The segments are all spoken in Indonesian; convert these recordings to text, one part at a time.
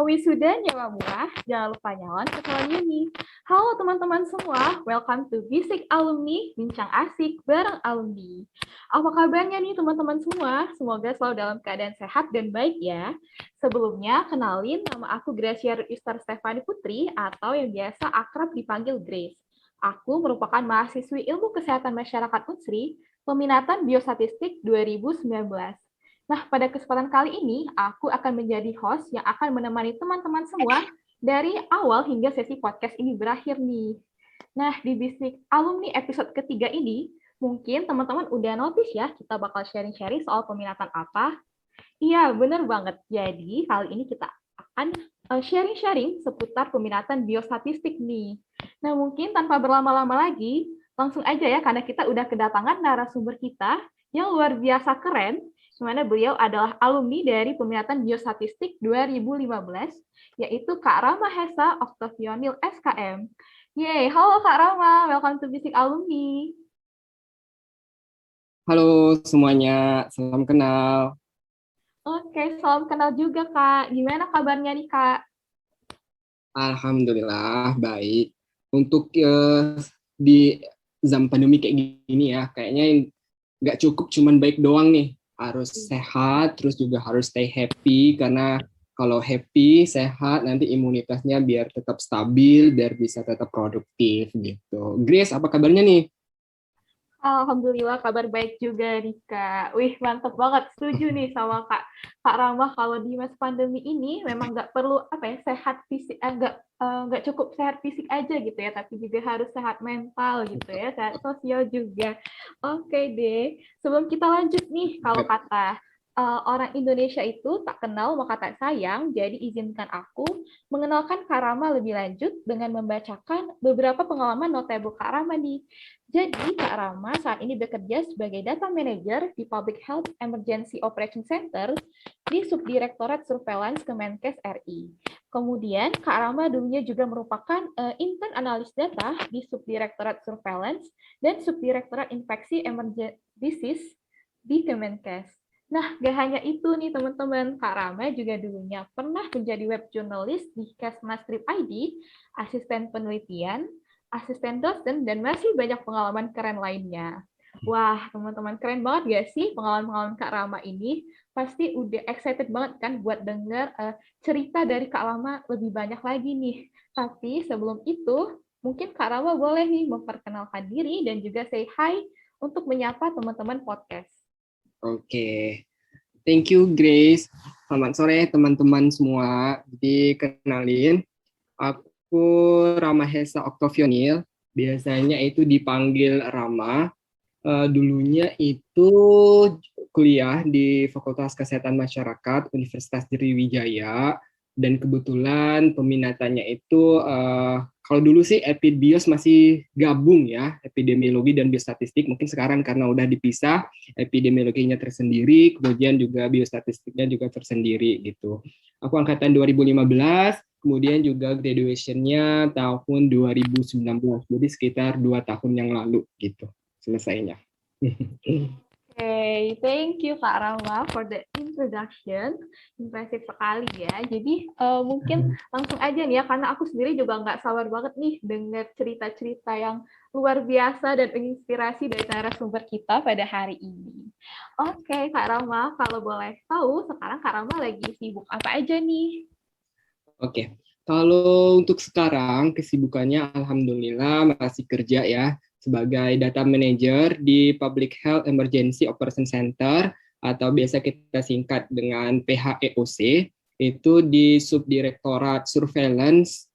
wisudanya Wamua, jangan lupa nyalon ketua uni. Halo teman-teman semua, welcome to Bisik Alumni, bincang asik bareng alumni. Apa kabarnya nih teman-teman semua? Semoga selalu dalam keadaan sehat dan baik ya. Sebelumnya, kenalin nama aku Gracia Istar Stefani Putri atau yang biasa akrab dipanggil Grace. Aku merupakan mahasiswi Ilmu Kesehatan Masyarakat Unsri, peminatan Biostatistik 2019. Nah, pada kesempatan kali ini, aku akan menjadi host yang akan menemani teman-teman semua dari awal hingga sesi podcast ini berakhir nih. Nah, di Bisik Alumni episode ketiga ini, mungkin teman-teman udah notice ya, kita bakal sharing-sharing soal peminatan apa. Iya, bener banget. Jadi, kali ini kita akan sharing-sharing seputar peminatan biostatistik nih. Nah, mungkin tanpa berlama-lama lagi, langsung aja ya, karena kita udah kedatangan narasumber kita yang luar biasa keren, di mana beliau adalah alumni dari peminatan biostatistik 2015, yaitu Kak Rama Hesa Octavionil SKM. Yeay, halo Kak Rama, welcome to Bisik Alumni. Halo semuanya, salam kenal. Oke, salam kenal juga Kak. Gimana kabarnya nih Kak? Alhamdulillah baik. Untuk di zaman pandemi kayak gini ya, kayaknya nggak cukup cuman baik doang nih. Harus sehat, terus juga harus stay happy, karena kalau happy, sehat, nanti imunitasnya biar tetap stabil, biar bisa tetap produktif gitu. Grace, apa kabarnya nih? Alhamdulillah kabar baik juga nih Kak. Wih mantep banget, setuju nih sama Kak Ramah kalau di masa pandemi ini memang nggak perlu sehat fisik, nggak cukup sehat fisik aja gitu ya, tapi juga harus sehat mental gitu ya, sehat sosial juga. Oke deh, sebelum kita lanjut nih, kalau kata orang Indonesia itu tak kenal maka tak sayang, jadi izinkan aku mengenalkan Kak Rama lebih lanjut dengan membacakan beberapa pengalaman notable Kak Rama nih. Jadi, Kak Rama saat ini bekerja sebagai Data Manager di Public Health Emergency Operation Center di Subdirektorat Surveillance Kemenkes RI. Kemudian, Kak Rama dulunya juga merupakan intern analis data di Subdirektorat Surveillance dan Subdirektorat Infeksi Emergent Disease di Kemenkes. Nah, gak hanya itu nih teman-teman, Kak Rama juga dulunya pernah menjadi web jurnalis di Kesmas Trip ID, asisten penelitian, asisten dosen, dan masih banyak pengalaman keren lainnya. Wah, teman-teman, keren banget gak sih pengalaman-pengalaman Kak Rama ini? Pasti udah excited banget kan buat denger cerita dari Kak Rama lebih banyak lagi nih. Tapi sebelum itu, mungkin Kak Rama boleh nih memperkenalkan diri dan juga say hi untuk menyapa teman-teman podcast. Oke, thank you Grace. Selamat sore teman-teman semua. Jadi kenalin, aku Rama Hesa Octavionil, biasanya itu dipanggil Rama. Dulunya itu kuliah di Fakultas Kesehatan Masyarakat Universitas Sriwijaya, dan kebetulan peminatannya itu kalau dulu sih Epidbios masih gabung ya, epidemiologi dan biostatistik. Mungkin sekarang karena udah dipisah, epidemiologinya tersendiri, kemudian juga biostatistiknya juga tersendiri gitu. Aku angkatan 2015, kemudian juga graduation-nya tahun 2019, jadi sekitar 2 tahun yang lalu gitu selesainya. Okay, thank you Kak Rama for the introduction. Impresif sekali ya. Jadi mungkin langsung aja nih ya, karena aku sendiri juga nggak sabar banget nih dengar cerita-cerita yang luar biasa dan menginspirasi dari narasumber kita pada hari ini. Oke, Kak Rama, kalau boleh tahu sekarang Kak Rama lagi sibuk apa aja nih? Oke, kalau untuk sekarang kesibukannya alhamdulillah masih kerja ya sebagai data manager di Public Health Emergency Operation Center atau biasa kita singkat dengan PHEOC, itu di Subdirektorat Surveillance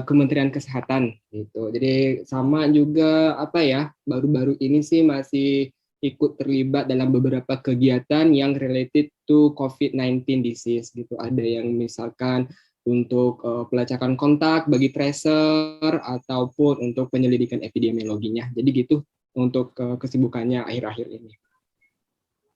Kementerian Kesehatan gitu. Jadi sama juga apa ya, baru-baru ini sih masih ikut terlibat dalam beberapa kegiatan yang related to COVID-19 disease gitu. Ada yang misalkan untuk pelacakan kontak bagi tracer ataupun untuk penyelidikan epidemiologinya. Jadi gitu untuk kesibukannya akhir-akhir ini.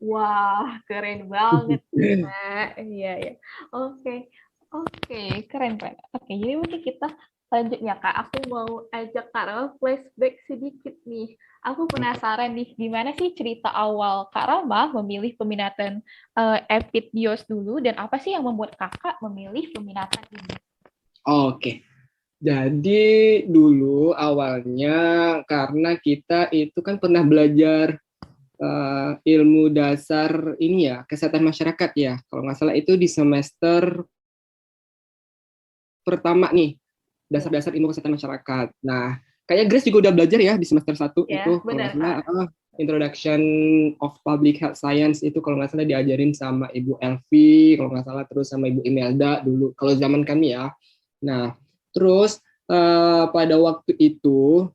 Wah, keren banget, Kak. Iya, ya. Oke, oke, keren, keren. Oke, jadi mungkin kita lanjut ya, Kak. Aku mau ajak Kak Rama flashback sedikit nih. Aku penasaran nih, gimana sih cerita awal Kak Rama memilih peminatan Epid dulu, dan apa sih yang membuat kakak memilih peminatan ini? Oke, jadi dulu awalnya karena kita itu kan pernah belajar ilmu dasar ini ya, kesehatan masyarakat ya. Kalau nggak salah itu di semester pertama nih, dasar-dasar ilmu kesehatan masyarakat. Nah, kayaknya Grace juga udah belajar ya di semester 1 Ya, itu, kalau nggak benar salah, Kak. Introduction of Public Health Science itu kalau nggak salah diajarin sama Ibu Elvi, kalau nggak salah terus sama Ibu Imelda dulu, kalau zaman kami ya. Nah, terus pada waktu itu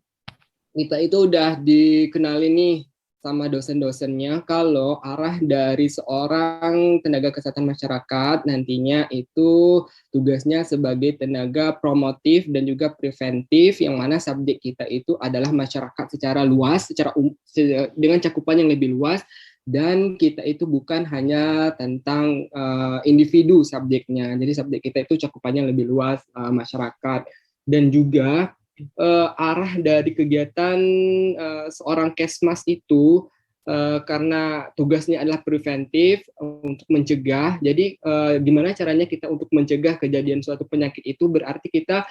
kita itu udah dikenali nih sama dosen-dosennya kalau arah dari seorang tenaga kesehatan masyarakat nantinya itu tugasnya sebagai tenaga promotif dan juga preventif, yang mana subjek kita itu adalah masyarakat secara luas, dengan cakupan yang lebih luas, dan kita itu bukan hanya tentang individu subjeknya, jadi subjek kita itu cakupannya lebih luas, masyarakat. Dan juga arah dari kegiatan seorang kesmas itu karena tugasnya adalah preventif untuk mencegah. Jadi gimana caranya kita untuk mencegah kejadian suatu penyakit itu, berarti kita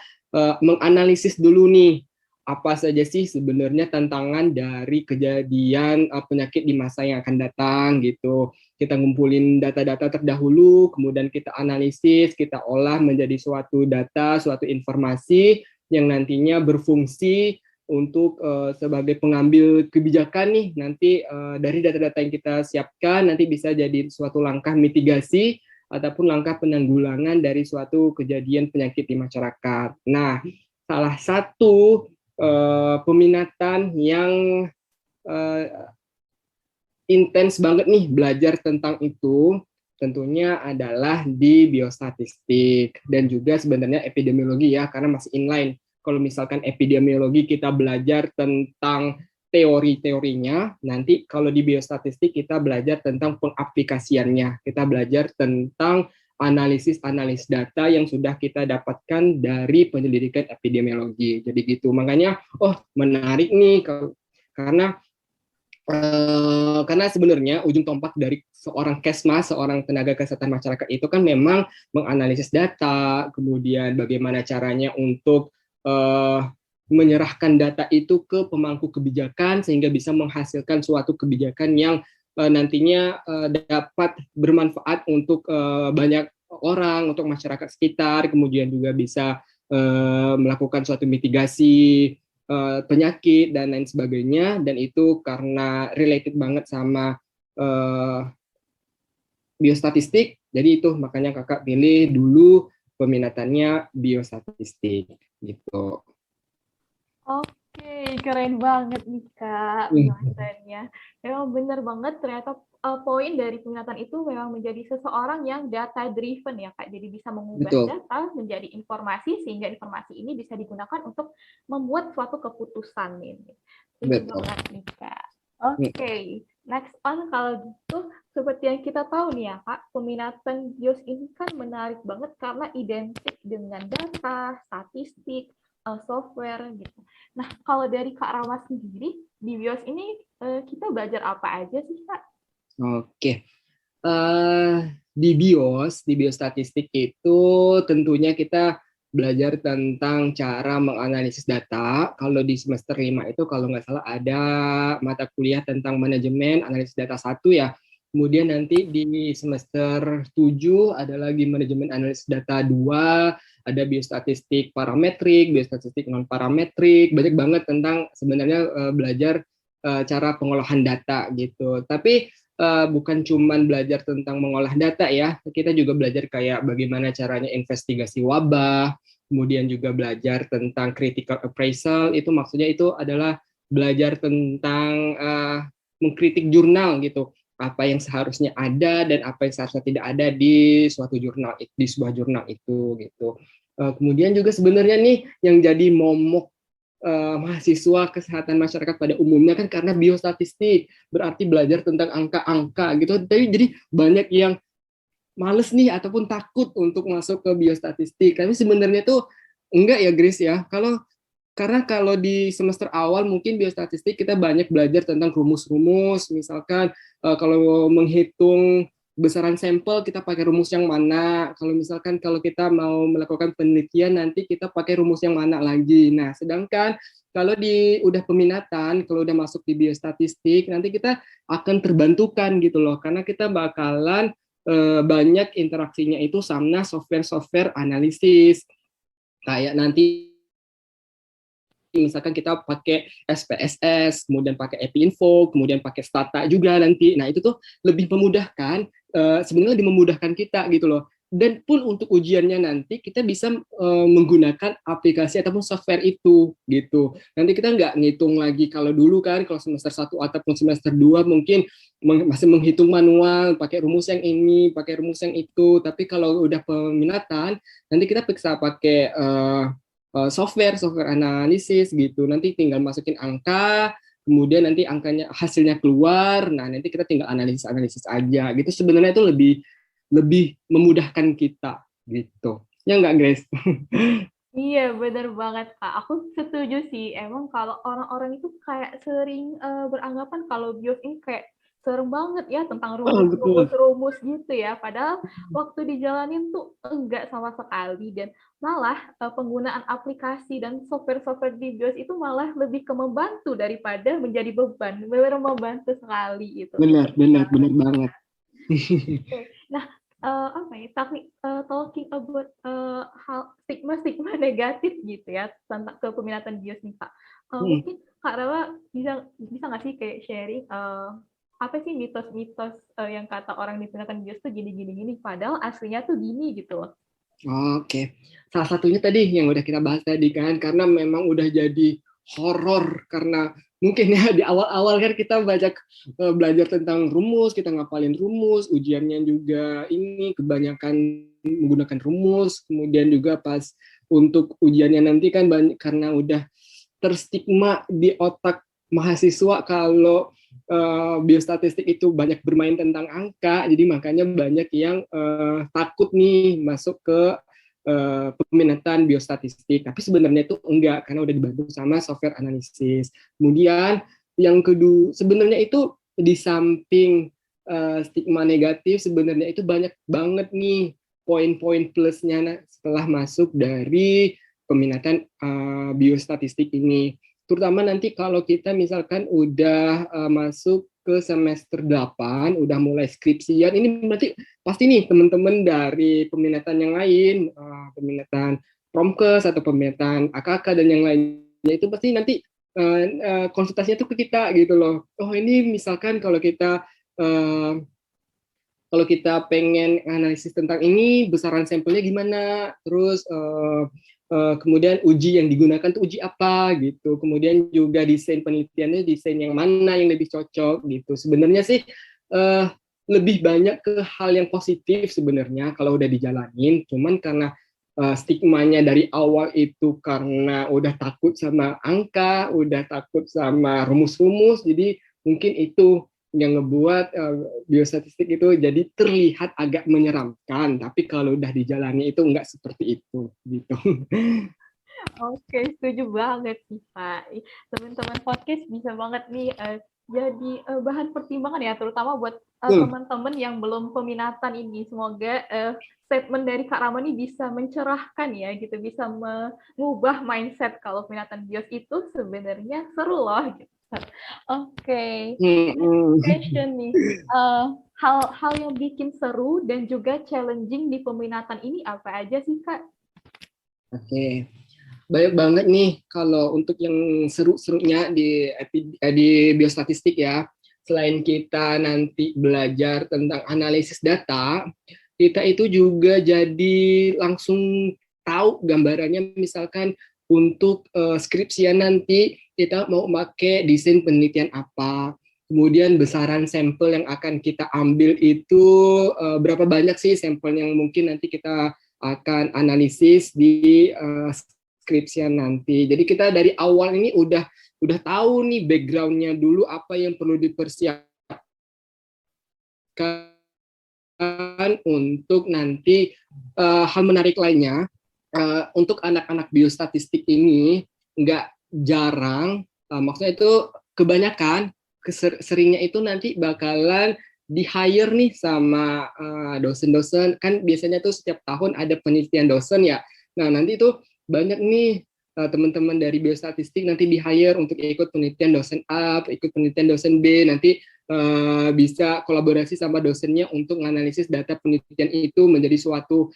menganalisis dulu nih apa saja sih sebenarnya tantangan dari kejadian penyakit di masa yang akan datang gitu. Kita ngumpulin data-data terdahulu, kemudian kita analisis, kita olah menjadi suatu data, suatu informasi yang nantinya berfungsi untuk sebagai pengambil kebijakan nih nanti dari data-data yang kita siapkan nanti bisa jadi suatu langkah mitigasi ataupun langkah penanggulangan dari suatu kejadian penyakit di masyarakat. Nah, salah satu peminatan yang intens banget nih belajar tentang itu tentunya adalah di biostatistik dan juga sebenarnya epidemiologi ya, karena masih inline. Kalau misalkan epidemiologi kita belajar tentang teori-teorinya, nanti kalau di biostatistik kita belajar tentang pengaplikasiannya, kita belajar tentang analisis-analisis data yang sudah kita dapatkan dari penyelidikan epidemiologi. Jadi gitu, makanya menarik nih karena karena sebenarnya ujung tombak dari seorang kesmas, seorang tenaga kesehatan masyarakat itu kan memang menganalisis data, kemudian bagaimana caranya untuk menyerahkan data itu ke pemangku kebijakan sehingga bisa menghasilkan suatu kebijakan yang nantinya dapat bermanfaat untuk banyak orang, untuk masyarakat sekitar, kemudian juga bisa melakukan suatu mitigasi penyakit dan lain sebagainya, dan itu karena related banget sama biostatistik, jadi itu makanya kakak pilih dulu peminatannya biostatistik gitu. Oke, keren banget nih Kak penjelasannya. Memang benar banget, ternyata poin dari peminatan itu memang menjadi seseorang yang data driven ya Kak. Jadi bisa mengubah Betul. data menjadi informasi sehingga informasi ini bisa digunakan untuk membuat suatu keputusan ini. Setuju banget nih Kak. Oke, next on kalau gitu seperti yang kita tahu nih ya Kak, peminatan BIOS ini kan menarik banget karena identik dengan data, statistik, software gitu. Nah, kalau dari Kak Rama sendiri, di BIOS ini kita belajar apa aja sih, Kak? Oke. Di di biostatistik itu tentunya kita belajar tentang cara menganalisis data. Kalau di semester 5 itu kalau nggak salah ada mata kuliah tentang manajemen analisis data 1 ya. Kemudian nanti di semester 7 ada lagi manajemen analisis data 2, ada biostatistik parametrik, biostatistik non parametrik, banyak banget tentang sebenarnya belajar cara pengolahan data gitu. Tapi bukan cuman belajar tentang mengolah data ya, kita juga belajar kayak bagaimana caranya investigasi wabah, kemudian juga belajar tentang critical appraisal, itu maksudnya itu adalah belajar tentang mengkritik jurnal gitu, apa yang seharusnya ada dan apa yang seharusnya tidak ada di suatu jurnal, di sebuah jurnal itu gitu. Kemudian juga sebenarnya nih yang jadi momok mahasiswa kesehatan masyarakat pada umumnya kan karena biostatistik, berarti belajar tentang angka-angka gitu. Tapi jadi banyak yang males nih ataupun takut untuk masuk ke biostatistik. Tapi sebenarnya tuh enggak ya Grace ya. Kalau Karena kalau di semester awal mungkin biostatistik kita banyak belajar tentang rumus-rumus, misalkan kalau menghitung besaran sampel kita pakai rumus yang mana, kalau misalkan kalau kita mau melakukan penelitian nanti kita pakai rumus yang mana lagi. Nah, sedangkan kalau di udah peminatan, kalau udah masuk di biostatistik, nanti kita akan terbantukan gitu loh, karena kita bakalan banyak interaksinya itu sama software-software analisis. Kayak nanti misalkan kita pakai SPSS, kemudian pakai Epinfo, kemudian pakai Stata juga nanti. Nah, itu tuh lebih memudahkan, sebenarnya lebih memudahkan kita gitu loh. Dan pun untuk ujiannya nanti kita bisa menggunakan aplikasi ataupun software itu gitu. Nanti kita nggak ngitung lagi kalau dulu kan kalau semester 1 ataupun semester 2 mungkin masih menghitung manual, pakai rumus yang ini, pakai rumus yang itu. Tapi kalau udah peminatan, nanti kita bisa pakai software analisis gitu. Nanti tinggal masukin angka, kemudian nanti angkanya hasilnya keluar. Nah, nanti kita tinggal analisis aja gitu. Sebenarnya itu lebih lebih memudahkan kita gitu. Ya enggak, Grace? Iya, bener banget, Kak. Aku setuju sih. Emang kalau orang-orang itu kayak sering beranggapan kalau bios ini kayak serem banget ya tentang Oh, betul. rumus-rumus gitu ya. Padahal waktu dijalanin tuh enggak sama sekali. Dan malah penggunaan aplikasi dan software-software di bios itu malah lebih ke membantu daripada menjadi beban. Benar membantu sekali itu. Benar banget. Oke. Nah, apa ya, tapi talking about hal stigma-stigma negatif gitu ya tentang kepeminatan bios nih, Kak. Mungkin Kak Rawa bisa bisa nggak sih kayak sharing apa sih mitos-mitos yang kata orang di peminatan bios tuh gini, padahal aslinya tuh gini gitu loh. Oke, salah satunya tadi yang udah kita bahas tadi kan, karena memang udah jadi horor karena mungkin ya di awal-awal kan kita banyak belajar tentang rumus, kita ngapalin rumus, ujiannya juga ini kebanyakan menggunakan rumus, kemudian juga pas untuk ujiannya nanti kan banyak, karena udah terstigma di otak mahasiswa kalau biostatistik itu banyak bermain tentang angka, jadi makanya banyak yang takut nih masuk ke peminatan biostatistik. Tapi sebenarnya itu enggak, karena udah dibantu sama software analisis. Kemudian yang kedua, sebenarnya itu di samping stigma negatif, sebenarnya itu banyak banget nih poin-poin plusnya setelah masuk dari peminatan biostatistik ini. Terutama nanti kalau kita misalkan udah masuk ke semester 8, udah mulai skripsian, ini berarti pasti nih teman-teman dari peminatan yang lain, peminatan Promkes atau peminatan AKK dan yang lainnya itu pasti nanti konsultasinya tuh ke kita gitu loh. Oh ini misalkan kalau kita pengen analisis tentang ini, besaran sampelnya gimana, terus kemudian uji yang digunakan tuh uji apa gitu, kemudian juga desain penelitiannya desain yang mana yang lebih cocok gitu. Sebenarnya sih lebih banyak ke hal yang positif sebenarnya kalau udah dijalanin, cuman karena stigmanya dari awal itu karena udah takut sama angka, udah takut sama rumus-rumus, jadi mungkin itu yang ngebuat biostatistik itu jadi terlihat agak menyeramkan, tapi kalau udah dijalani itu enggak seperti itu gitu. Oke, setuju banget sih, Pak. Teman-teman podcast bisa banget nih jadi bahan pertimbangan ya, terutama buat teman-teman yang belum peminatan ini. Semoga statement dari Kak Rama ini bisa mencerahkan ya, gitu, bisa mengubah mindset kalau peminatan bios itu sebenarnya seru loh. Gitu. Oke, next question nih. Hal-hal yang bikin seru dan juga challenging di peminatan ini apa aja sih, Kak? Oke, banyak banget nih kalau untuk yang seru-serunya di biostatistik ya. Selain kita nanti belajar tentang analisis data, kita itu juga jadi langsung tahu gambarannya, misalkan untuk skripsian nanti kita mau pakai desain penelitian apa, kemudian besaran sampel yang akan kita ambil itu berapa banyak sih sampel yang mungkin nanti kita akan analisis di skripsian nanti. Jadi kita dari awal ini udah tahu nih backgroundnya dulu apa yang perlu dipersiapkan untuk nanti hal menarik lainnya untuk anak-anak biostatistik ini nggak jarang, maksudnya itu kebanyakan, seringnya itu nanti bakalan di-hire nih sama dosen-dosen, kan biasanya tuh setiap tahun ada penelitian dosen ya. Nah, nanti tuh banyak nih teman-teman dari biostatistik nanti di-hire untuk ikut penelitian dosen A, ikut penelitian dosen B, nanti bisa kolaborasi sama dosennya untuk menganalisis data penelitian itu menjadi suatu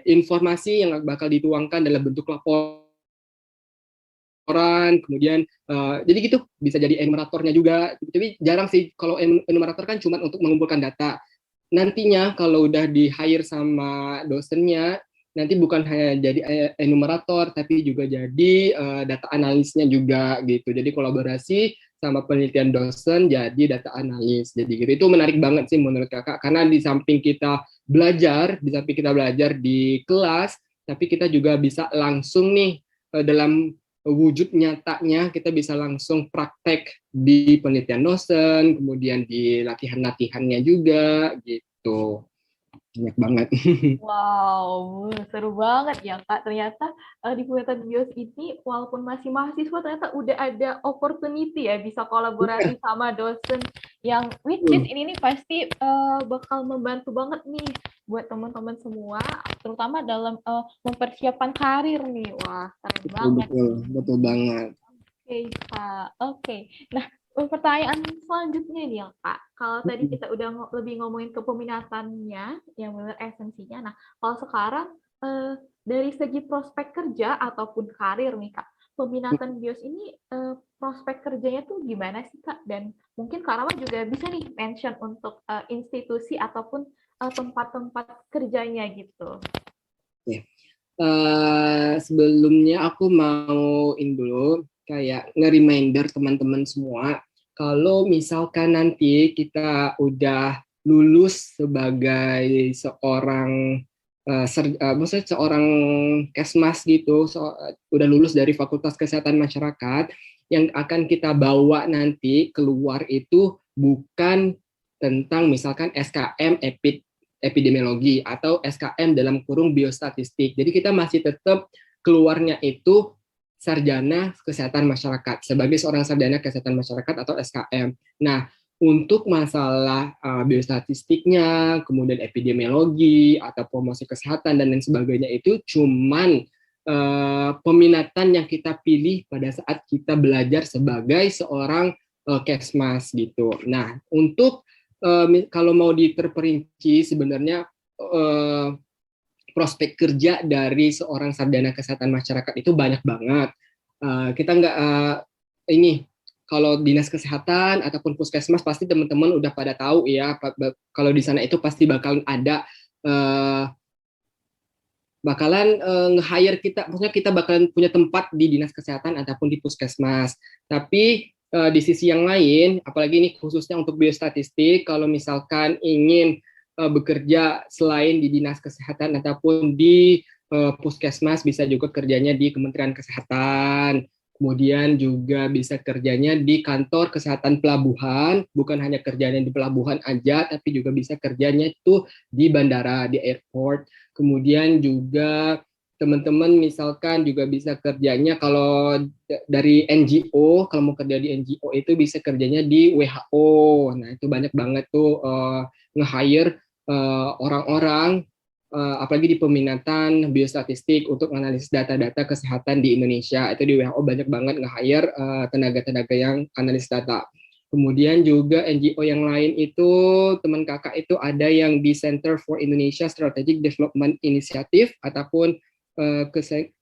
informasi yang bakal dituangkan dalam bentuk laporan, kemudian jadi gitu bisa jadi enumeratornya juga. Tapi jarang sih kalau enumerator kan cuma untuk mengumpulkan data. Nantinya kalau udah di hire sama dosennya, nanti bukan hanya jadi enumerator tapi juga jadi data analisnya juga gitu. Jadi kolaborasi sama penelitian dosen jadi data analis. Jadi gitu itu menarik banget sih menurut kakak, karena di samping kita belajar, di kelas, tapi kita juga bisa langsung nih dalam wujud nyatanya kita bisa langsung praktek di penelitian dosen, kemudian di latihan-latihannya juga gitu. Banyak banget. Wow, seru banget ya Kak. Ternyata di Pemerintahan Bios ini walaupun masih mahasiswa ternyata udah ada opportunity ya bisa kolaborasi sama dosen yang which is ini nih pasti bakal membantu banget nih buat teman-teman semua, terutama dalam mempersiapkan karir nih. Wah, keren banget. Betul banget. Oke, Kak. Oke. Nah, pertanyaan selanjutnya nih ya, Kak. Kalau tadi kita udah lebih ngomongin ke peminatannya, yang benar esensinya. Nah, kalau sekarang dari segi prospek kerja ataupun karir nih, Kak, peminatan BIOS ini prospek kerjanya tuh gimana sih, Kak? Dan mungkin Kak Rama juga bisa nih mention untuk institusi ataupun tempat-tempat kerjanya gitu. Sebelumnya aku mau dulu kayak nge-reminder teman-teman semua, kalau misalkan nanti kita udah lulus sebagai seorang maksudnya seorang kesmas gitu, udah lulus dari Fakultas Kesehatan Masyarakat, yang akan kita bawa nanti keluar itu bukan tentang misalkan SKM epidemiologi atau SKM dalam kurung biostatistik. Jadi kita masih tetap keluarnya itu sarjana kesehatan masyarakat sebagai seorang sarjana kesehatan masyarakat atau SKM. Nah, untuk masalah biostatistiknya, kemudian epidemiologi atau promosi kesehatan dan lain sebagainya itu cuman peminatan yang kita pilih pada saat kita belajar sebagai seorang kesmas gitu. Nah, untuk kalau mau diterperinci sebenarnya prospek kerja dari seorang sarjana kesehatan masyarakat itu banyak banget. Kita nggak ini kalau dinas kesehatan ataupun puskesmas pasti teman-teman udah pada tahu ya, kalau di sana itu pasti bakalan ada nge-hire kita, maksudnya kita bakalan punya tempat di dinas kesehatan ataupun di puskesmas. Tapi di sisi yang lain, apalagi ini khususnya untuk biostatistik, kalau misalkan ingin bekerja selain di dinas kesehatan ataupun di puskesmas, bisa juga kerjanya di Kementerian Kesehatan. Kemudian juga bisa kerjanya di kantor kesehatan pelabuhan, bukan hanya kerjanya di pelabuhan aja, tapi juga bisa kerjanya itu di bandara, di airport. Kemudian juga teman-teman misalkan juga bisa kerjanya kalau dari NGO, kalau mau kerja di NGO itu bisa kerjanya di WHO. Nah, itu banyak banget tuh nge-hire orang-orang apalagi di peminatan biostatistik untuk analisis data-data kesehatan di Indonesia. Itu di WHO banyak banget nge-hire tenaga-tenaga yang analis data. Kemudian juga NGO yang lain itu, teman kakak itu ada yang di Center for Indonesia Strategic Development Initiative, ataupun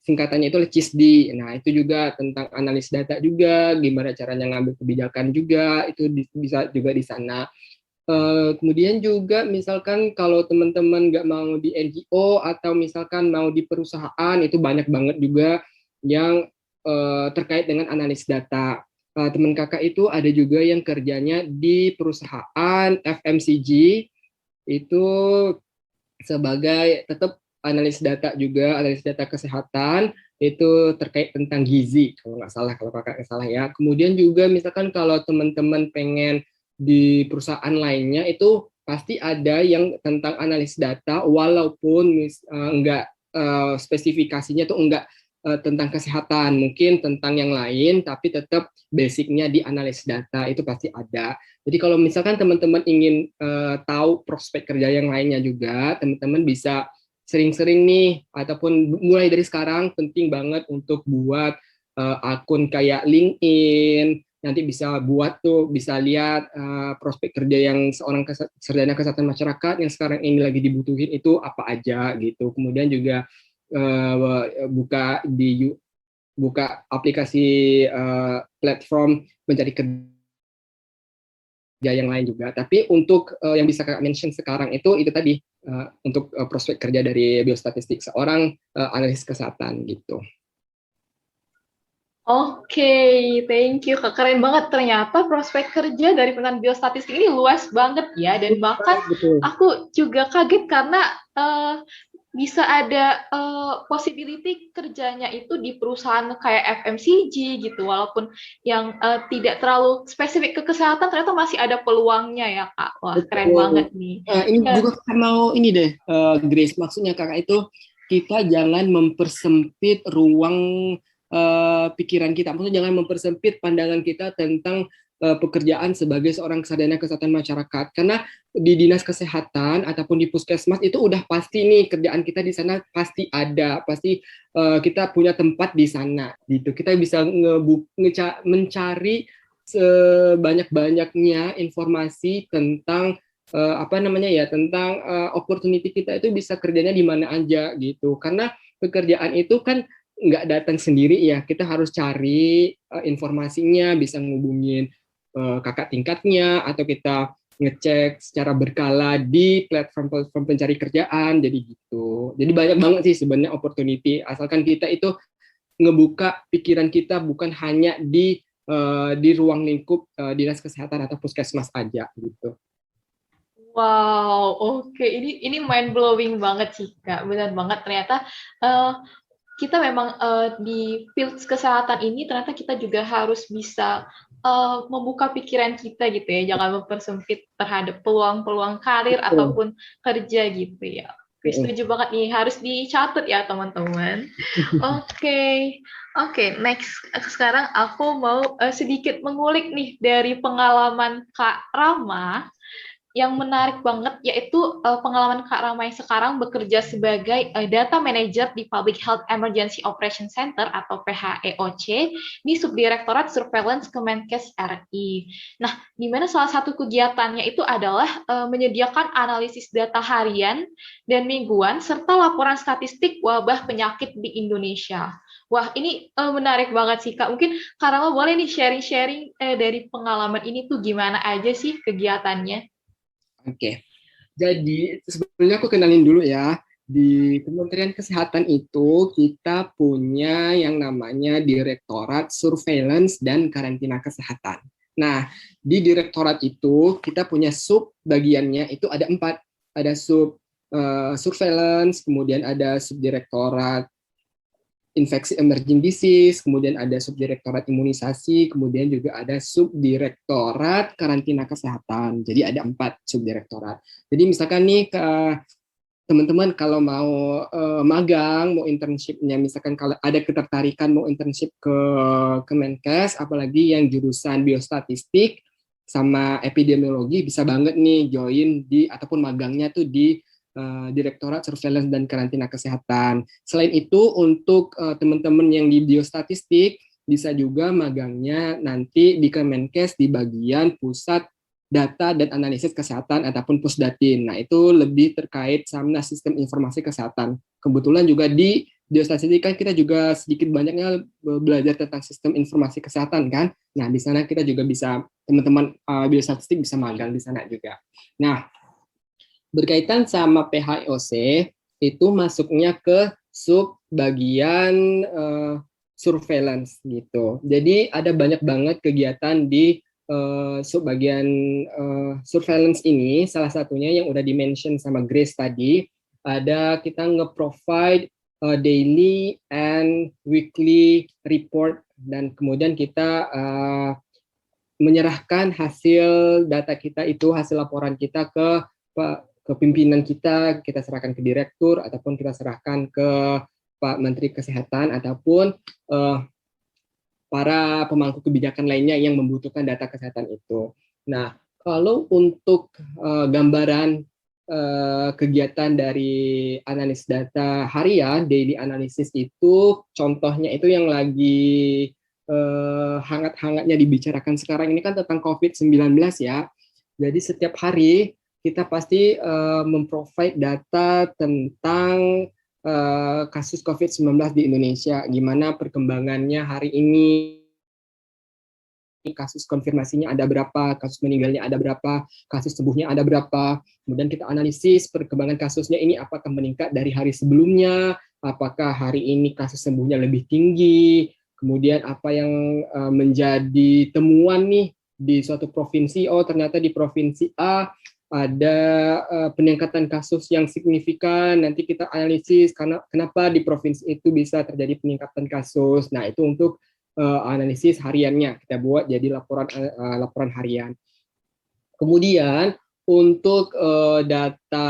singkatannya itu CISD. Nah, itu juga tentang analis data juga, gimana caranya ngambil kebijakan juga, itu bisa juga di sana. Kemudian juga misalkan kalau teman-teman nggak mau di NGO atau misalkan mau di perusahaan, itu banyak banget juga yang terkait dengan analis data. Teman kakak itu ada juga yang kerjanya di perusahaan FMCG, itu sebagai tetap analis data juga, analis data kesehatan, itu terkait tentang gizi, kalau nggak salah, kalau kakak nggak salah ya. Kemudian juga misalkan kalau teman-teman pengen di perusahaan lainnya, itu pasti ada yang tentang analis data, walaupun nggak spesifikasinya tuh nggak tentang kesehatan, mungkin tentang yang lain, tapi tetap basicnya di analisis data itu pasti ada. Jadi kalau misalkan teman-teman ingin tahu prospek kerja yang lainnya juga, teman-teman bisa sering-sering nih, ataupun mulai dari sekarang penting banget untuk buat akun kayak LinkedIn, nanti bisa buat tuh, bisa lihat prospek kerja yang seorang sarjana kesehatan masyarakat yang sekarang ini lagi dibutuhin itu apa aja gitu. Kemudian juga buka aplikasi platform mencari kerja yang lain juga. Tapi untuk yang bisa Kakak mention sekarang itu tadi untuk prospek kerja dari biostatistik seorang analis kesehatan gitu. Oke, thank you Kak. Keren banget, ternyata prospek kerja dari penelitian biostatistik ini luas banget ya, dan bahkan Betul. aku juga kaget karena bisa ada possibility kerjanya itu di perusahaan kayak FMCG gitu, walaupun yang tidak terlalu spesifik ke kesehatan, ternyata masih ada peluangnya ya Kak. Wah, keren banget nih. Ini juga Kakak mau ini deh, Grace, maksudnya Kakak itu kita jangan mempersempit ruang pikiran kita, maksudnya jangan mempersempit pandangan kita tentang pekerjaan sebagai seorang sarjana kesehatan masyarakat, karena di dinas kesehatan ataupun di puskesmas itu udah pasti nih kerjaan kita di sana pasti ada, pasti kita punya tempat di sana gitu. Kita bisa mencari sebanyak-banyaknya informasi tentang tentang opportunity kita itu bisa kerjanya di mana aja gitu, karena pekerjaan itu kan nggak datang sendiri ya, kita harus cari informasinya, bisa ngubungin kakak tingkatnya, atau kita ngecek secara berkala di platform-platform pencari kerjaan, jadi gitu. Jadi banyak banget sih sebenarnya opportunity, asalkan kita itu ngebuka pikiran kita bukan hanya di ruang lingkup dinas kesehatan atau puskesmas aja gitu. Wow, oke. Ini mind blowing banget sih Kak. Benar banget, ternyata kita memang di field kesehatan ini ternyata kita juga harus bisa membuka pikiran kita gitu ya, jangan mempersempit terhadap peluang-peluang karir ataupun kerja gitu ya. Setuju banget nih, harus dicatat ya teman-teman. Oke, next. Sekarang aku mau sedikit mengulik nih dari pengalaman Kak Rama. Yang menarik banget yaitu pengalaman Kak Rama yang sekarang bekerja sebagai data manager di Public Health Emergency Operation Center atau PHEOC di Subdirektorat Surveillance Kemenkes RI. Nah, di mana salah satu kegiatannya itu adalah menyediakan analisis data harian dan mingguan serta laporan statistik wabah penyakit di Indonesia. Wah, ini menarik banget sih Kak. Mungkin Kak Rama boleh nih sharing-sharing dari pengalaman ini tuh gimana aja sih kegiatannya? Oke, jadi sebelumnya aku kenalin dulu ya. Di Kementerian Kesehatan itu kita punya yang namanya Direktorat Surveillance dan Karantina Kesehatan. Nah, di direktorat itu kita punya sub bagiannya itu ada 4. Ada sub surveillance, kemudian ada subdirektorat infeksi emerging disease, kemudian ada subdirektorat imunisasi, kemudian juga ada subdirektorat karantina kesehatan. Jadi ada 4 subdirektorat. Jadi misalkan nih teman-teman kalau mau magang, mau internship-nya, misalkan kalau ada ketertarikan mau internship ke Kemenkes, apalagi yang jurusan biostatistik sama epidemiologi, bisa banget nih join di ataupun magangnya tuh di Direktorat Surveillance dan Karantina Kesehatan. Selain itu, untuk teman-teman yang di biostatistik, bisa juga magangnya nanti di Kemenkes di bagian pusat data dan analisis kesehatan ataupun pusdatin. Nah, itu lebih terkait sama sistem informasi kesehatan. Kebetulan juga di biostatistik kan kita juga sedikit banyaknya belajar tentang sistem informasi kesehatan kan. Nah, di sana kita juga bisa, teman-teman biostatistik bisa magang di sana juga. Nah, berkaitan sama PHOC itu masuknya ke sub bagian surveillance gitu. Jadi ada banyak banget kegiatan di sub bagian surveillance ini. Salah satunya yang udah dimention sama Grace tadi, ada kita nge-provide daily and weekly report, dan kemudian kita menyerahkan hasil data kita itu, hasil laporan kita ke pimpinan kita serahkan ke direktur, ataupun kita serahkan ke Pak Menteri Kesehatan ataupun para pemangku kebijakan lainnya yang membutuhkan data kesehatan itu. Nah, kalau untuk gambaran kegiatan dari analis data harian, daily analysis itu, contohnya itu yang lagi hangat-hangatnya dibicarakan sekarang ini kan tentang COVID-19 ya. Jadi setiap hari kita pasti memprovide data tentang kasus COVID-19 di Indonesia, gimana perkembangannya hari ini, kasus konfirmasinya ada berapa, kasus meninggalnya ada berapa, kasus sembuhnya ada berapa, kemudian kita analisis perkembangan kasusnya ini apakah meningkat dari hari sebelumnya, apakah hari ini kasus sembuhnya lebih tinggi, kemudian apa yang menjadi temuan nih di suatu provinsi, oh ternyata di provinsi A ada peningkatan kasus yang signifikan, nanti kita analisis karena kenapa di provinsi itu bisa terjadi peningkatan kasus. Nah, itu untuk analisis hariannya kita buat jadi laporan harian. Kemudian untuk data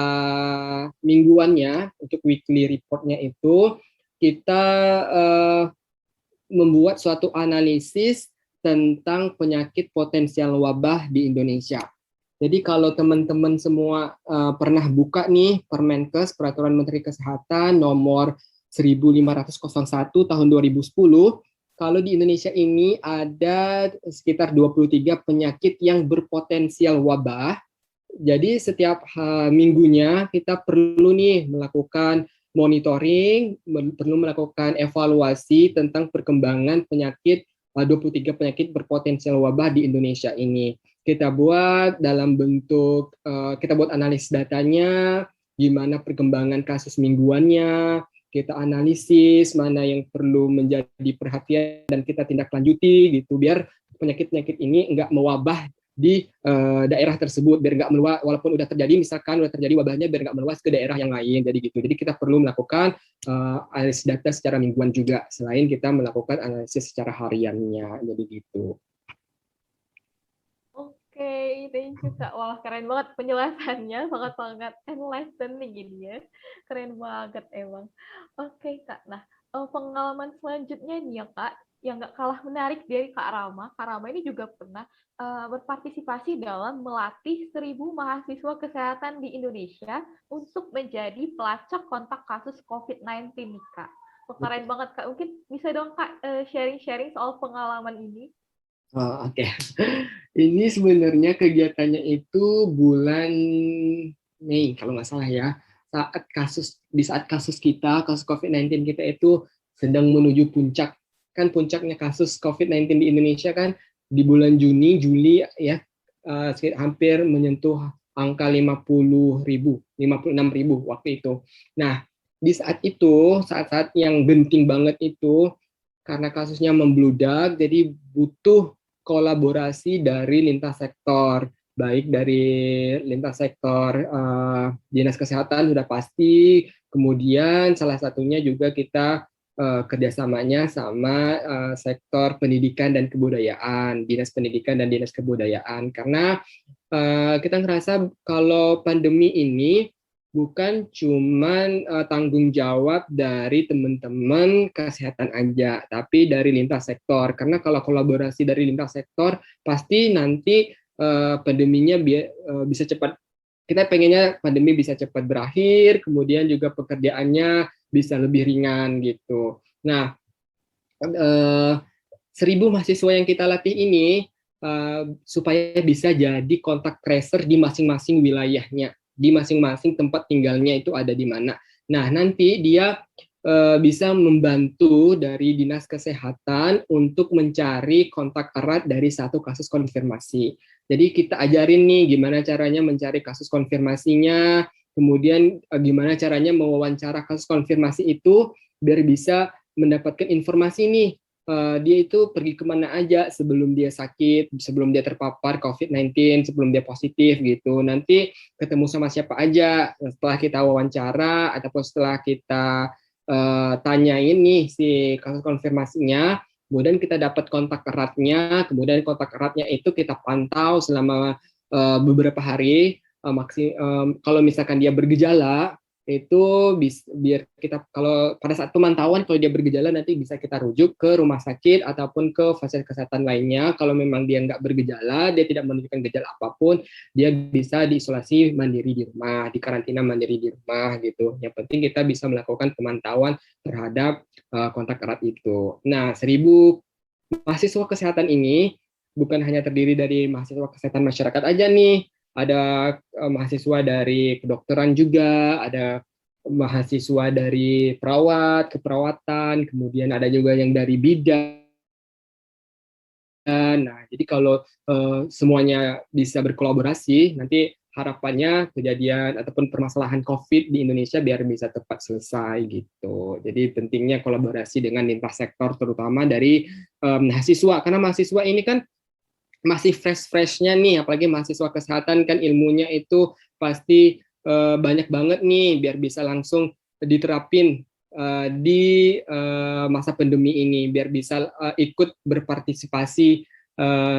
mingguannya, untuk weekly reportnya itu kita membuat suatu analisis tentang penyakit potensial wabah di Indonesia. Jadi kalau teman-teman semua pernah buka nih Permenkes, Peraturan Menteri Kesehatan nomor 1501 tahun 2010, kalau di Indonesia ini ada sekitar 23 penyakit yang berpotensial wabah. Jadi setiap minggunya kita perlu nih melakukan monitoring, perlu melakukan evaluasi tentang perkembangan penyakit 23 penyakit berpotensial wabah di Indonesia ini. Kita buat dalam bentuk, kita buat analisis datanya, gimana perkembangan kasus mingguannya, kita analisis mana yang perlu menjadi perhatian dan kita tindak lanjuti gitu, biar penyakit-penyakit ini nggak mewabah di daerah tersebut, biar nggak meluas, walaupun udah terjadi, misalkan udah terjadi wabahnya, biar nggak meluas ke daerah yang lain, jadi gitu. Jadi kita perlu melakukan analisis data secara mingguan juga, selain kita melakukan analisis secara hariannya, jadi gitu. Oke, thank you Kak. Wah, keren banget penjelasannya, sangat-sangat enlightening gini ya. Keren banget emang. Oke Kak, nah pengalaman selanjutnya nih ya Kak, yang nggak kalah menarik dari Kak Rama. Kak Rama ini juga pernah berpartisipasi dalam melatih 1.000 mahasiswa kesehatan di Indonesia untuk menjadi pelacak kontak kasus COVID-19 nih Kak. Wah, keren banget Kak. Mungkin bisa dong Kak sharing-sharing soal pengalaman ini. Oke. Ini sebenarnya kegiatannya itu bulan Mei kalau nggak salah ya. Saat kasus kasus COVID-19 kita itu sedang menuju puncak. Kan puncaknya kasus COVID-19 di Indonesia kan di bulan Juni, Juli ya, hampir menyentuh angka 50.000, 56.000 waktu itu. Nah, di saat itu, saat-saat yang genting banget itu, karena kasusnya membludak, jadi butuh kolaborasi dari lintas sektor, baik dari lintas sektor dinas kesehatan sudah pasti, kemudian salah satunya juga kita kerjasamanya sama sektor pendidikan dan kebudayaan, dinas pendidikan dan dinas kebudayaan, karena kita ngerasa kalau pandemi ini bukan cuman tanggung jawab dari teman-teman kesehatan aja, tapi dari lintas sektor. Karena kalau kolaborasi dari lintas sektor, pasti nanti pandeminya bisa cepat. Kita pengennya pandemi bisa cepat berakhir, kemudian juga pekerjaannya bisa lebih ringan gitu. Nah, 1.000 mahasiswa yang kita latih ini supaya bisa jadi kontak tracer di masing-masing wilayahnya, di masing-masing tempat tinggalnya itu ada di mana. Nah, nanti dia bisa membantu dari dinas kesehatan untuk mencari kontak erat dari satu kasus konfirmasi. Jadi kita ajarin nih gimana caranya mencari kasus konfirmasinya, kemudian gimana caranya mewawancara kasus konfirmasi itu biar bisa mendapatkan informasi nih, dia itu pergi kemana aja sebelum dia sakit, sebelum dia terpapar COVID-19, sebelum dia positif gitu. Nanti ketemu sama siapa aja setelah kita wawancara ataupun setelah kita tanyain nih si kasus konfirmasinya, kemudian kita dapat kontak eratnya, kemudian kontak eratnya itu kita pantau selama beberapa hari. Kalau misalkan dia bergejala, itu biar kita kalau pada saat pemantauan kalau dia bergejala nanti bisa kita rujuk ke rumah sakit ataupun ke fasilitas kesehatan lainnya. Kalau memang dia nggak bergejala, dia tidak menunjukkan gejala apapun, dia bisa diisolasi mandiri di rumah, di karantina mandiri di rumah gitu. Yang penting kita bisa melakukan pemantauan terhadap kontak erat itu. Nah, 1.000 mahasiswa kesehatan ini bukan hanya terdiri dari mahasiswa kesehatan masyarakat aja nih, ada mahasiswa dari kedokteran juga, ada mahasiswa dari perawat, keperawatan, kemudian ada juga yang dari bidan. Nah, jadi kalau semuanya bisa berkolaborasi, nanti harapannya kejadian ataupun permasalahan COVID di Indonesia biar bisa tepat selesai gitu. Jadi pentingnya kolaborasi dengan lintas sektor, terutama dari mahasiswa, karena mahasiswa ini kan masih fresh-freshnya nih, apalagi mahasiswa kesehatan kan ilmunya itu pasti banyak banget nih, biar bisa langsung diterapin di masa pandemi ini, biar bisa ikut berpartisipasi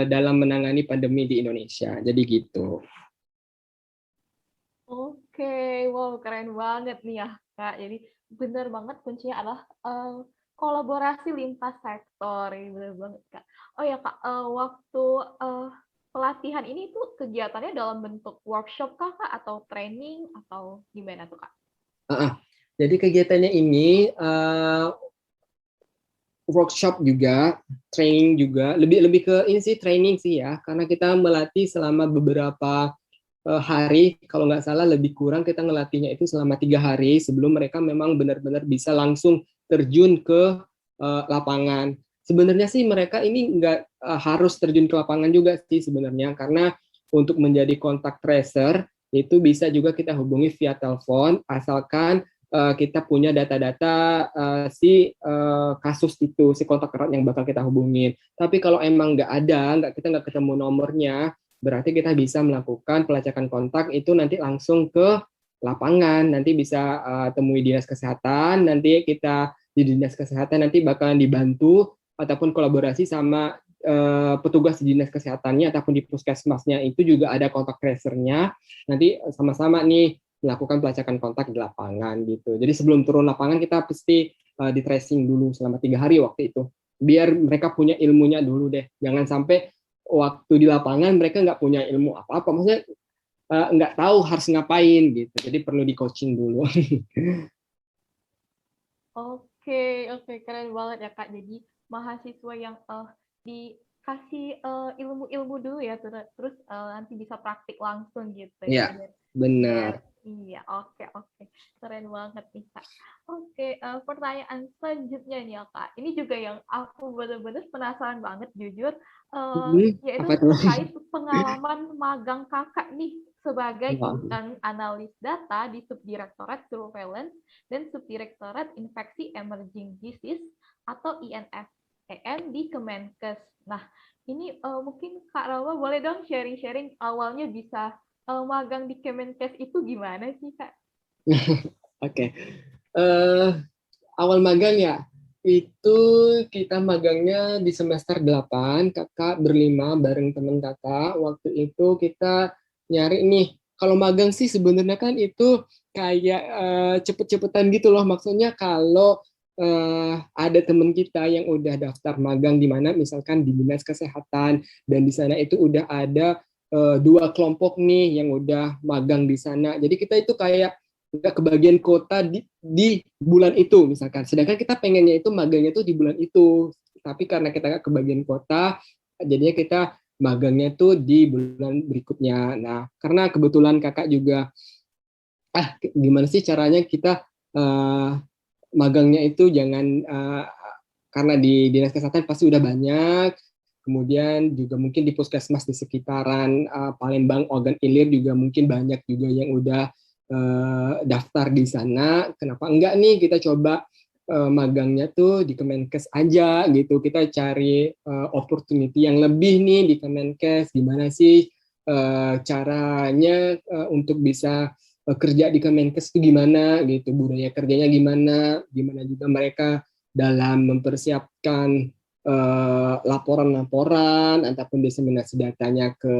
dalam menangani pandemi di Indonesia. Jadi gitu. Oke, wow keren banget nih ya Kak. Jadi benar banget kuncinya adalah kolaborasi lintas sektor, ini benar banget Kak. Oh ya Kak, waktu pelatihan ini tuh kegiatannya dalam bentuk workshop kah Kak atau training atau gimana tuh Kak? Jadi kegiatannya ini workshop juga, training juga, lebih ke ini sih training sih ya, karena kita melatih selama beberapa hari, kalau nggak salah lebih kurang kita ngelatihnya itu selama 3 hari sebelum mereka memang benar-benar bisa langsung terjun ke lapangan. Sebenarnya sih mereka ini nggak harus terjun ke lapangan juga sih sebenarnya, karena untuk menjadi kontak tracer itu bisa juga kita hubungi via telepon, asalkan kita punya data-data si kasus itu, si kontak erat yang bakal kita hubungin. Tapi kalau emang nggak ada, kita nggak ketemu nomornya, berarti kita bisa melakukan pelacakan kontak itu nanti langsung ke lapangan. Nanti bisa temui dinas kesehatan, nanti kita di dinas kesehatan nanti bakalan dibantu ataupun kolaborasi sama petugas di dinas kesehatannya ataupun di puskesmasnya itu juga ada kontak tracernya. Nanti sama-sama nih melakukan pelacakan kontak di lapangan gitu. Jadi sebelum turun lapangan kita pasti di tracing dulu selama 3 hari waktu itu. Biar mereka punya ilmunya dulu deh. Jangan sampai waktu di lapangan mereka nggak punya ilmu apa-apa. Maksudnya nggak tahu harus ngapain gitu. Jadi perlu di coaching dulu. Oke, oke, keren banget ya Kak. Jadi mahasiswa yang dikasih ilmu-ilmu dulu ya, terus nanti bisa praktik langsung gitu ya. Ya, benar. Iya, oke, oke, keren banget nih Kak. Oke, pertanyaan selanjutnya nih ya Kak. Ini juga yang aku benar-benar penasaran banget jujur, yaitu Apa tuh? terkait pengalaman magang Kakak nih sebagai Wah. analis data di Subdirektorat Surveillance dan Subdirektorat Infeksi Emerging Disease atau INFEN di Kemenkes. Nah, ini mungkin Kak Rawa boleh dong sharing-sharing awalnya bisa magang di Kemenkes itu gimana sih Kak? Oke. Awal magang ya, itu kita magangnya di semester 8, kakak berlima bareng temen kakak. Waktu itu kita nyari nih, kalau magang sih sebenarnya kan itu kayak cepet-cepetan gitu loh. Maksudnya kalau ada temen kita yang udah daftar magang di mana misalkan di dinas kesehatan, dan di sana itu udah ada 2 kelompok nih yang udah magang di sana. Jadi kita itu kayak nggak kebagian kota di bulan itu misalkan, sedangkan kita pengennya itu magangnya itu di bulan itu, tapi karena kita nggak kebagian kota jadinya kita magangnya tuh di bulan berikutnya. Nah, karena kebetulan kakak juga gimana sih caranya kita magangnya itu jangan karena di dinas kesehatan pasti udah banyak, kemudian juga mungkin di puskesmas di sekitaran Palembang, Ogan Ilir juga mungkin banyak juga yang udah daftar di sana. Kenapa enggak nih kita coba magangnya tuh di Kemenkes aja gitu. Kita cari opportunity yang lebih nih di Kemenkes. Gimana sih caranya untuk bisa kerja di Kemenkes itu gimana gitu, budaya kerjanya gimana, gimana juga mereka dalam mempersiapkan laporan-laporan ataupun diseminasi datanya ke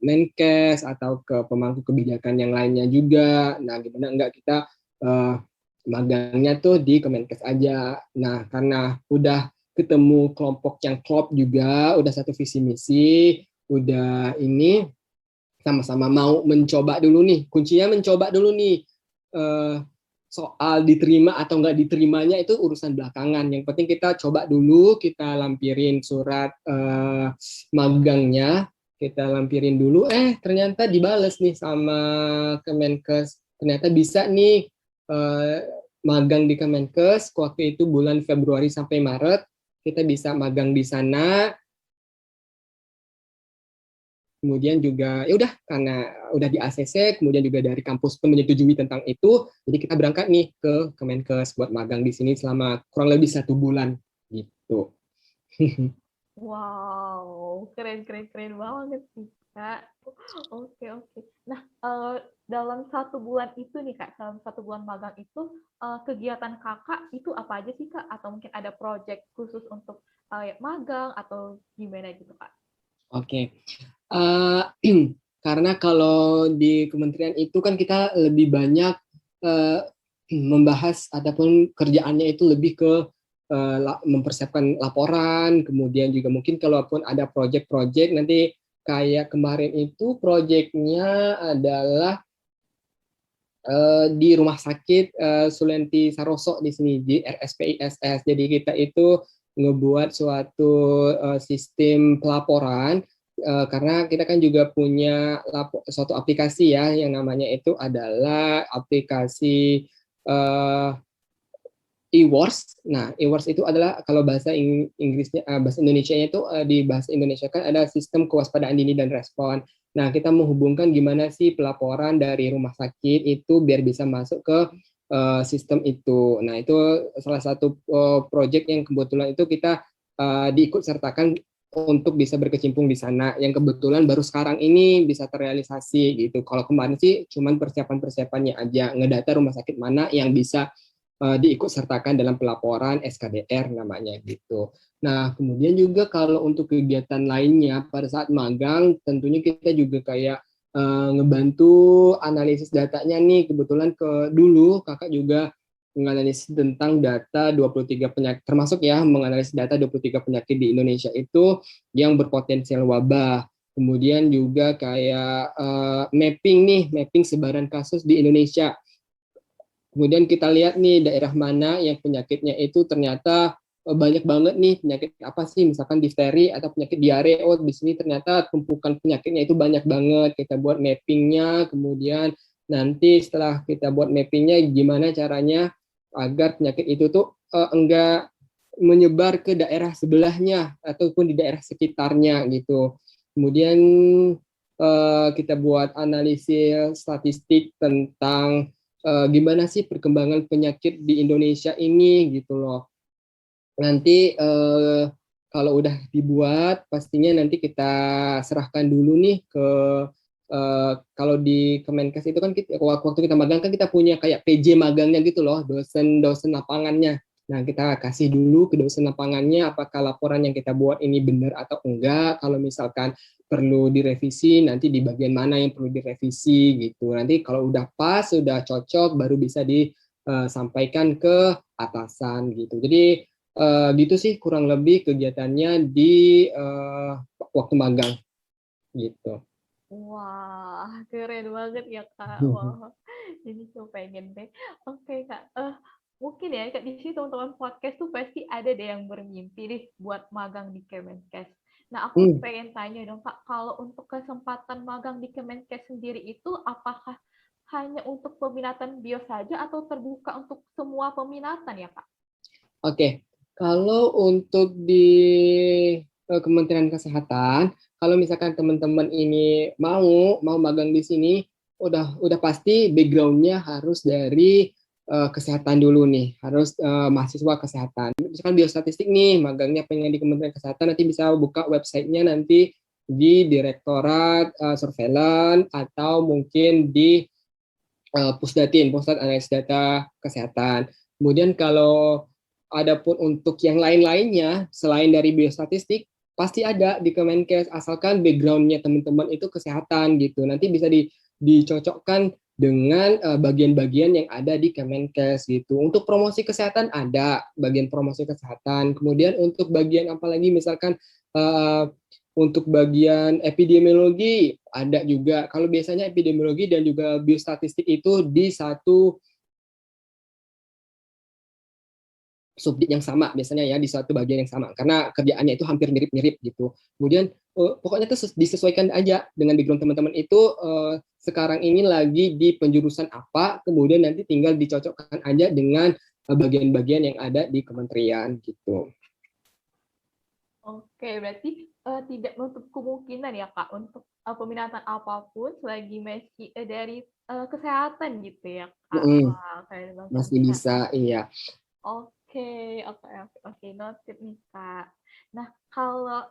Menkes atau ke pemangku kebijakan yang lainnya juga. Nah, gimana enggak kita magangnya tuh di Kemenkes aja. Nah, karena udah ketemu kelompok yang klop juga, udah satu visi misi, udah ini sama-sama mau mencoba dulu nih. Kuncinya mencoba dulu nih. Eh, Soal diterima atau nggak diterimanya itu urusan belakangan. Yang penting kita coba dulu, kita lampirin surat magangnya, kita lampirin dulu. Ternyata dibales nih sama Kemenkes. Ternyata bisa nih eh, magang di Kemenkes. Waktu itu bulan Februari sampai Maret kita bisa magang di sana. Kemudian juga ya udah karena udah di ACC, kemudian juga dari kampus pun menyetujui tentang itu, jadi kita berangkat nih ke Kemenkes buat magang di sini selama kurang lebih 1 bulan gitu. Wow, keren keren keren banget sih Kak. Oke oke. Nah, dalam 1 bulan itu nih Kak, dalam 1 bulan magang itu kegiatan Kakak itu apa aja sih Kak? Atau mungkin ada project khusus untuk magang atau gimana gitu Kak? Oke, uh, karena kalau di kementerian itu kan kita lebih banyak uh, membahas ataupun kerjaannya itu lebih ke mempersiapkan laporan, kemudian juga mungkin kalaupun ada project-project nanti kayak kemarin itu projectnya adalah di rumah sakit Sulianti Saroso di sini di RSPISS. Jadi kita itu ngebuat suatu sistem pelaporan karena kita kan juga punya suatu aplikasi ya yang namanya itu adalah aplikasi uh, e-wars. Nah, e-wars itu adalah kalau bahasa Inggrisnya, bahasa Indonesianya itu di bahasa Indonesia kan ada sistem kewaspadaan dini dan respon. Nah, kita menghubungkan gimana sih pelaporan dari rumah sakit itu biar bisa masuk ke sistem itu. Nah, itu salah satu project yang kebetulan itu kita diikut sertakan untuk bisa berkecimpung di sana. Yang kebetulan baru sekarang ini bisa terrealisasi gitu. Kalau kemarin sih cuman persiapan-persiapannya aja, ngedata rumah sakit mana yang bisa diikut sertakan dalam pelaporan SKDR namanya gitu. Nah, kemudian juga kalau untuk kegiatan lainnya pada saat magang, tentunya kita juga kayak ngebantu analisis datanya nih. Kebetulan dulu kakak juga menganalisis tentang data 23 penyakit, termasuk ya menganalisis data 23 penyakit di Indonesia itu yang berpotensial wabah. Kemudian juga kayak mapping sebaran kasus di Indonesia. Kemudian kita lihat nih daerah mana yang penyakitnya itu ternyata banyak banget nih penyakit apa sih, misalkan difteri atau penyakit diare. Oh, di sini ternyata tumpukan penyakitnya itu banyak banget. Kita buat mappingnya, kemudian nanti setelah kita buat mappingnya gimana caranya agar penyakit itu tuh enggak menyebar ke daerah sebelahnya ataupun di daerah sekitarnya gitu. Kemudian kita buat analisis statistik tentang gimana sih perkembangan penyakit di Indonesia ini gitu loh. Nanti kalau udah dibuat pastinya nanti kita serahkan dulu nih ke kalau di Kemenkes itu kan waktu kita magang kan kita punya kayak PJ magangnya gitu loh, dosen-dosen lapangannya. Nah, kita kasih dulu ke dosen lapangannya apakah laporan yang kita buat ini benar atau enggak. Kalau misalkan perlu direvisi, nanti di bagian mana yang perlu direvisi gitu. Nanti kalau udah pas, udah cocok, baru bisa disampaikan ke atasan gitu. Jadi gitu sih kurang lebih kegiatannya di waktu magang gitu. Wah, keren banget ya Kak. Wah, jadi tuh pengen deh. Oke Kak, mungkin ya Kak di sini teman-teman podcast tuh pasti ada deh yang bermimpi nih buat magang di Kemenkes. Nah, aku pengen tanya dong Kak, kalau untuk kesempatan magang di Kemenkes sendiri itu apakah hanya untuk peminatan bio saja atau terbuka untuk semua peminatan ya Kak? Oke, kalau untuk di Kementerian Kesehatan, kalau misalkan teman-teman ini mau magang di sini, udah pasti backgroundnya harus dari kesehatan dulu nih, harus mahasiswa kesehatan. Misalkan biostatistik nih, magangnya pengen di Kementerian Kesehatan, nanti bisa buka websitenya nanti di Direktorat Surveillance atau mungkin di Pusdatin, Pusat Analisis Data Kesehatan. Kemudian kalau Adapun untuk yang lain-lainnya selain dari biostatistik pasti ada di Kemenkes, asalkan background-nya teman-teman itu kesehatan gitu. Nanti bisa dicocokkan dengan bagian-bagian yang ada di Kemenkes gitu. Untuk promosi kesehatan ada bagian promosi kesehatan. Kemudian untuk bagian apalagi misalkan untuk bagian epidemiologi ada juga. Kalau biasanya epidemiologi dan juga biostatistik itu di satu subjek yang sama biasanya ya, di satu bagian yang sama karena kerjaannya itu hampir mirip-mirip gitu. Kemudian pokoknya itu disesuaikan aja dengan background teman-teman itu sekarang ini lagi di penjurusan apa, kemudian nanti tinggal dicocokkan aja dengan bagian-bagian yang ada di kementerian gitu. Oke, berarti tidak menutup kemungkinan ya Kak untuk peminatan apapun selagi masih dari kesehatan gitu ya Kak. Wah, keren banget Masih nih Kak. bisa, iya. Oke, noted nih Kak. Nah, kalau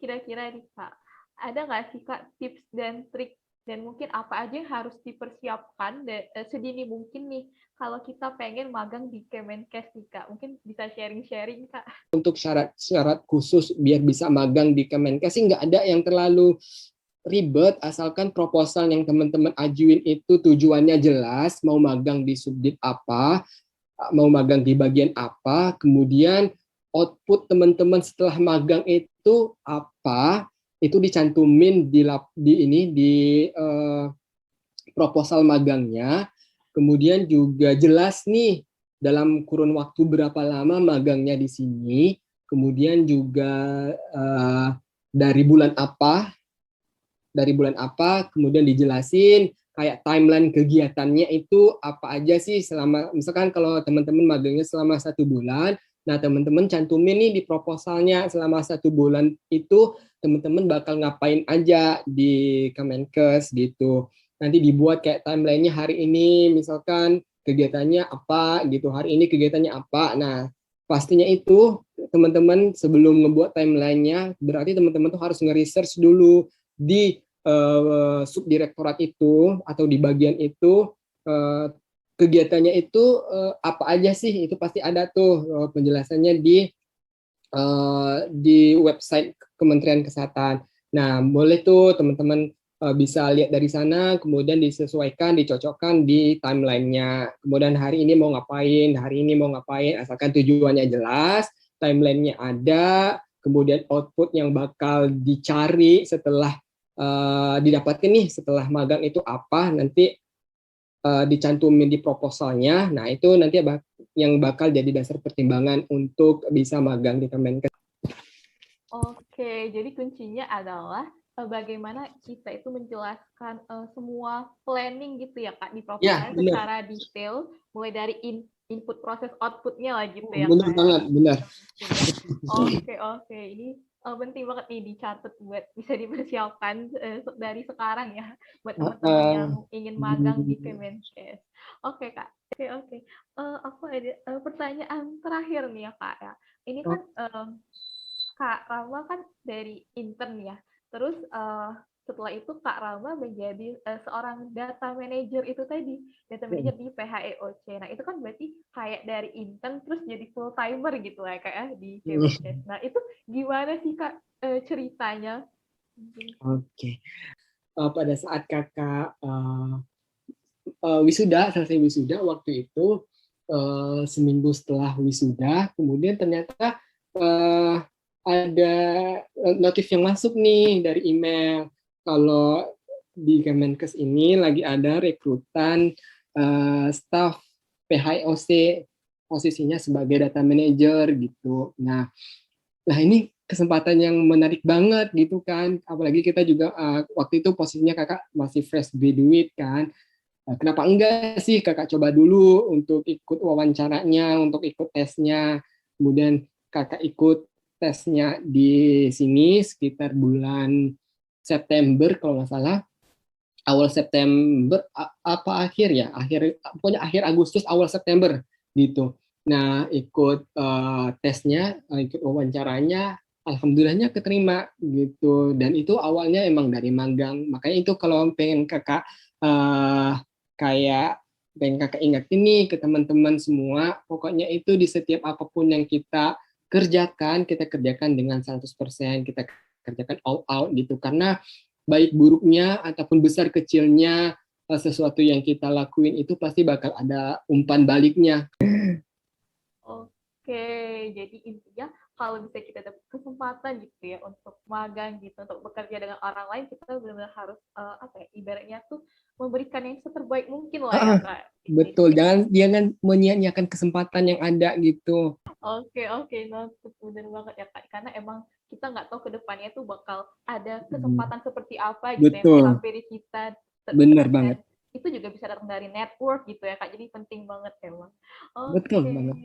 kira-kira nih Kak, ada nggak sih Kak tips dan trik dan mungkin apa aja yang harus dipersiapkan sedini mungkin nih kalau kita pengen magang di Kemenkes nih Kak? Mungkin bisa sharing-sharing Kak. Untuk syarat-syarat khusus biar bisa magang di Kemenkes sih nggak ada yang terlalu ribet, asalkan proposal yang teman-teman ajuin itu tujuannya jelas, mau magang di subdit apa, mau magang di bagian apa, kemudian output teman-teman setelah magang itu apa, itu dicantumin di proposal magangnya. Kemudian juga jelas nih dalam kurun waktu berapa lama magangnya di sini, kemudian juga dari bulan apa, kemudian dijelasin kayak timeline kegiatannya itu apa aja sih selama, misalkan kalau teman-teman magangnya selama 1 bulan, nah teman-teman cantumin nih di proposalnya selama 1 bulan itu teman-teman bakal ngapain aja di Kemenkes gitu. Nanti dibuat kayak timelinenya hari ini, misalkan kegiatannya apa gitu, hari ini kegiatannya apa. Nah pastinya itu teman-teman sebelum ngebuat timelinenya, berarti teman-teman tuh harus nge-research dulu di subdirektorat itu atau di bagian itu kegiatannya itu apa aja sih, itu pasti ada tuh penjelasannya di website Kementerian Kesehatan. Nah boleh tuh teman-teman bisa lihat dari sana, kemudian disesuaikan, dicocokkan di timelinenya. Kemudian hari ini mau ngapain, asalkan tujuannya jelas, timelinenya ada, kemudian output yang bakal dicari setelah didapatkan nih setelah magang itu apa, nanti dicantumin di proposalnya. Nah itu nanti yang bakal jadi dasar pertimbangan untuk bisa magang di Kemenkes. Oke, jadi kuncinya adalah bagaimana kita itu menjelaskan semua planning gitu ya Kak di proposal secara detail, mulai dari input proses outputnya lah gitu ya Benar Kak. Banget, benar. Oke, ini penting banget nih dicatat buat bisa dipersiapkan dari sekarang ya buat teman-teman yang ingin magang di Kemenkes. Oke Kak, oke. Aku ada pertanyaan terakhir nih ya Kak ya. Ini kan Kak Rama kan dari intern ya. Terus setelah itu Kak Rama menjadi seorang data manager itu tadi, data manager di PHEOC. Nah, itu kan berarti kayak dari intern terus jadi full timer gitu lah kayak di Kemenkes. Nah, itu gimana sih Kak ceritanya? Oke. Pada saat Kakak selesai wisuda waktu itu, seminggu setelah wisuda, kemudian ternyata ada notif yang masuk nih dari email kalau di Kemenkes ini lagi ada rekrutan staff PHIOC, posisinya sebagai data manager gitu. Nah ini kesempatan yang menarik banget gitu kan, apalagi kita juga waktu itu posisinya kakak masih fresh graduate kan. Kenapa enggak sih kakak coba dulu untuk ikut wawancaranya, untuk ikut tesnya. Kemudian kakak ikut tesnya di sini sekitar bulan September kalau nggak salah. Awal September apa akhir ya? Pokoknya akhir Agustus awal September gitu. Nah, ikut tesnya, ikut wawancaranya, alhamdulillahnya keterima gitu. Dan itu awalnya emang dari magang. Makanya itu kalau pengen kakak kayak pengen kakak ingetin nih ke teman-teman semua, pokoknya itu di setiap apapun yang kita kerjakan dengan 100%, kita kerjakan all out gitu, karena baik buruknya ataupun besar kecilnya sesuatu yang kita lakuin itu pasti bakal ada umpan baliknya. Oke, jadi intinya kalau bisa kita dapat kesempatan gitu ya untuk magang gitu, untuk bekerja dengan orang lain, kita benar-benar harus apa ya, ibaratnya tuh memberikan yang seterbaik mungkin lah ya Kak. Betul, Jadi, jangan menyia-nyiakan kesempatan yang ada gitu. oke, nah benar banget ya Kak, karena emang kita nggak tahu ke depannya tuh bakal ada kesempatan seperti apa gitu yang Betul, menghampiri kita, benar dan banget. itu juga bisa datang dari network gitu ya Kak, jadi penting banget emang. Betul Oke. banget.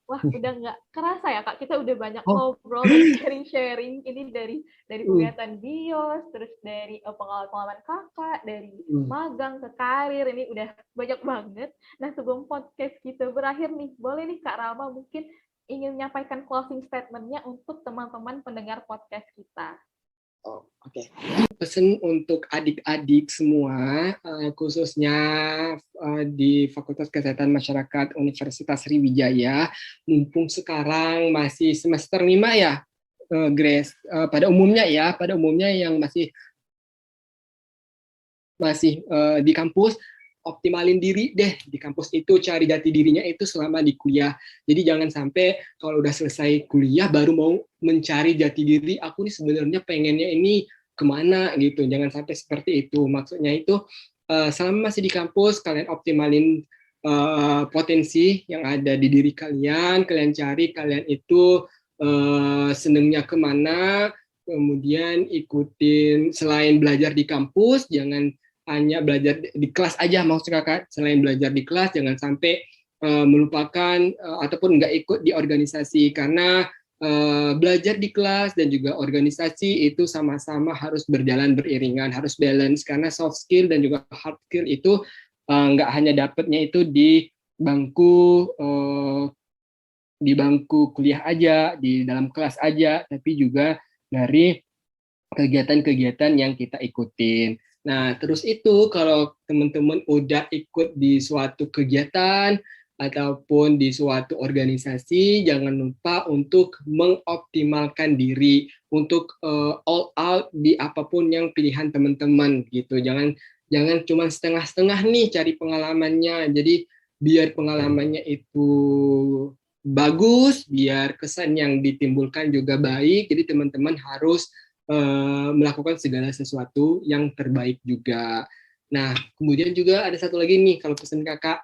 Wah, udah nggak kerasa ya Kak, kita udah banyak Oh, ngobrol dan sharing-sharing ini dari mm, kegiatan BIOS, terus dari pengalaman Kakak, dari mm. magang ke karir, ini udah banyak banget. Nah, sebelum podcast kita berakhir nih, boleh nih Kak Rama mungkin ingin menyampaikan closing statement-nya untuk teman-teman pendengar podcast kita. Oh, oke. Pesan untuk adik-adik semua, khususnya di Fakultas Kesehatan Masyarakat Universitas Sriwijaya, mumpung sekarang masih semester 5 ya, Grace. Pada umumnya yang masih di kampus, optimalin diri deh di kampus itu, cari jati dirinya itu selama di kuliah. Jadi jangan sampai kalau udah selesai kuliah baru mau mencari jati diri, aku nih sebenarnya pengennya ini kemana gitu. Jangan sampai seperti itu. Maksudnya itu selama masih di kampus kalian optimalin potensi yang ada di diri kalian, kalian cari kalian itu senengnya kemana, kemudian ikutin selain belajar di kampus, jangan hanya belajar di kelas aja, maksud kakak. Selain belajar di kelas jangan sampai melupakan ataupun nggak ikut di organisasi, karena belajar di kelas dan juga organisasi itu sama-sama harus berjalan beriringan, harus balance, karena soft skill dan juga hard skill itu nggak hanya dapatnya itu di bangku kuliah aja, di dalam kelas aja, tapi juga dari kegiatan-kegiatan yang kita ikutin. Nah, terus itu kalau teman-teman udah ikut di suatu kegiatan ataupun di suatu organisasi, jangan lupa untuk mengoptimalkan diri, untuk all out di apapun yang pilihan teman-teman gitu. Jangan jangan cuma setengah-setengah nih cari pengalamannya. Jadi biar pengalamannya itu bagus, biar kesan yang ditimbulkan juga baik. Jadi teman-teman harus melakukan segala sesuatu yang terbaik juga. Nah, kemudian juga ada satu lagi nih, kalau pesan kakak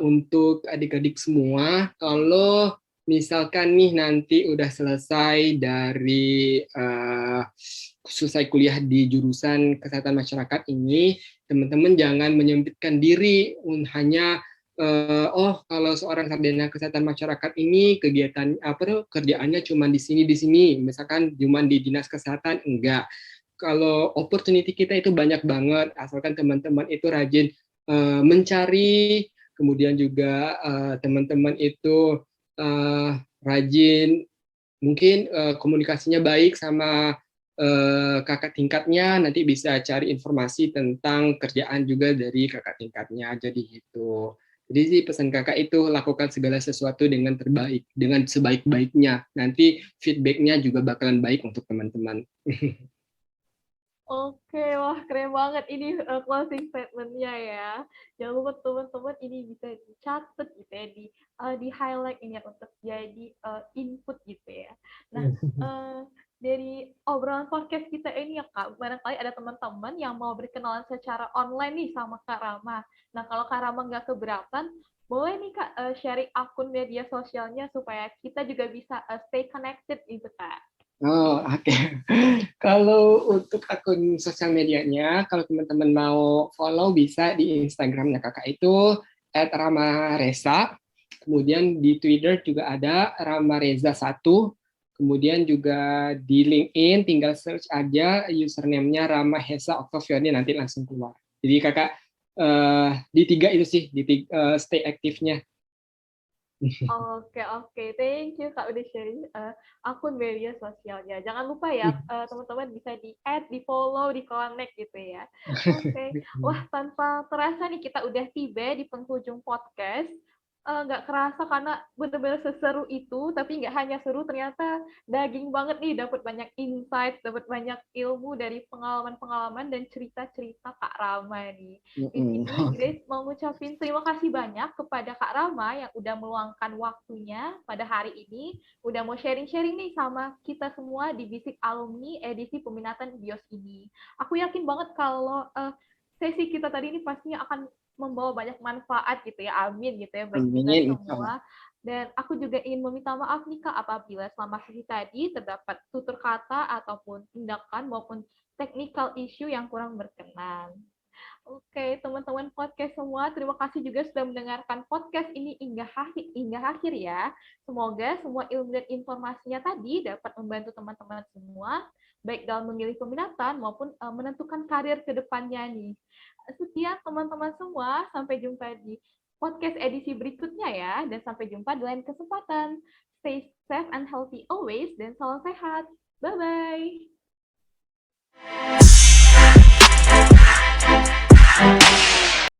untuk adik-adik semua, kalau misalkan nih nanti udah selesai dari selesai kuliah di jurusan kesehatan masyarakat ini, teman-teman jangan menyempitkan diri hanya oh kalau seorang sarjana kesehatan masyarakat ini kegiatan apa tuh kerjaannya cuma di sini misalkan cuma di dinas kesehatan, enggak. Kalau opportunity kita itu banyak banget, asalkan teman-teman itu rajin mencari, kemudian juga teman-teman itu rajin mungkin komunikasinya baik sama kakak tingkatnya, nanti bisa cari informasi tentang kerjaan juga dari kakak tingkatnya. Jadi itu. Jadi sih pesan kakak itu lakukan segala sesuatu dengan terbaik, dengan sebaik-baiknya. Nanti feedbacknya juga bakalan baik untuk teman-teman. Oke, wah keren banget ini closing statement-nya ya. Jangan lupa teman-teman ini bisa dicatat gitu ya, di highlight ini ya, untuk jadi input gitu ya. Nah, dari obrolan podcast kita ini ya Kak, barangkali ada teman-teman yang mau berkenalan secara online nih sama Kak Rama. Nah, kalau Kak Rama nggak keberatan, boleh nih Kak sharing akun media sosialnya supaya kita juga bisa stay connected gitu Kak. Oh, oke. Kalau untuk akun sosial medianya, kalau teman-teman mau follow bisa di Instagramnya kakak itu @ramareza. Kemudian di Twitter juga ada ramareza1. Kemudian juga di LinkedIn tinggal search aja username-nya Ramahesa Octaviani, nanti langsung keluar. Jadi kakak di tiga itu sih, stay aktifnya. Oke, thank you Kak udah sharing akun media sosialnya. Jangan lupa ya teman-teman bisa di-add, di-follow, di-connect gitu ya. Oke, wah tanpa terasa nih kita udah tiba di penghujung podcast. Nggak kerasa karena benar-benar seseru itu, tapi nggak hanya seru, ternyata daging banget nih, dapat banyak insight, dapat banyak ilmu dari pengalaman-pengalaman dan cerita-cerita Kak Rama nih. Di sini Grace mau ngucapin terima kasih banyak kepada Kak Rama yang udah meluangkan waktunya pada hari ini, udah mau sharing-sharing nih sama kita semua di Bisik Alumni edisi peminatan BIOS ini. Aku yakin banget kalau sesi kita tadi ini pastinya akan membawa banyak manfaat gitu ya, amin gitu ya, bagi kita Amin. semua. Dan aku juga ingin meminta maaf nih Kak apabila selama sesi tadi terdapat tutur kata ataupun tindakan maupun technical issue yang kurang berkenan. Oke, teman-teman podcast semua, terima kasih juga sudah mendengarkan podcast ini hingga akhir ya. Semoga semua ilmu dan informasinya tadi dapat membantu teman-teman semua, baik dalam memilih peminatan maupun menentukan karir ke depannya nih. Sekian teman-teman semua, sampai jumpa di podcast edisi berikutnya ya, dan sampai jumpa di lain kesempatan. Stay safe and healthy always, dan salam sehat. Bye-bye.